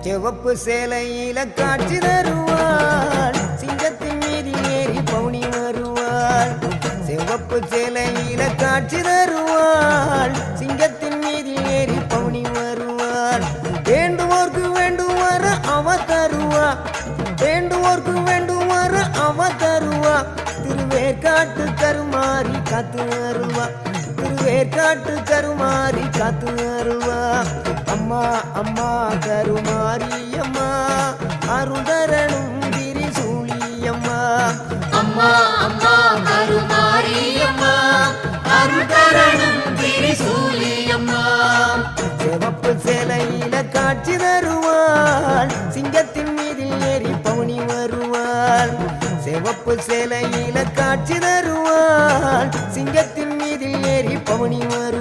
சிவப்பு சேலையில காட்சி தருவாள் சிங்கத்தின் மீதில் ஏறி பவுனி வருவாள் சிவப்பு சேலையில காட்சி தருவாள் சிங்கத்தின் மீதில் ஏறி பவுனி வருவாள் வேண்டுவோர்க்கு வேண்டுவார அவ தருவா வேண்டுவோர்க்கு வேண்டுவார அவ தருவா திருவேற்காட்டு கருமாறி காத்து வருவா திருவேற்காட்டு கருமாறி காத்து வருவா அம்மா அம்மா கருமாரி அம்மா அருதரணும் திரிசூலியம்மா அம்மா அம்மா கருமாரி அம்மா அருதரணும் திரிசூலியம்மா சிவப்பு சேலையில காட்சி தருவாள் சிங்கத்தின் மீதில் ஏறி பவுனி வருவாள் சிவப்பு சேலையில காட்சி தருவாள் சிங்கத்தின் மீதில் ஏறி பவுனி வருவாள்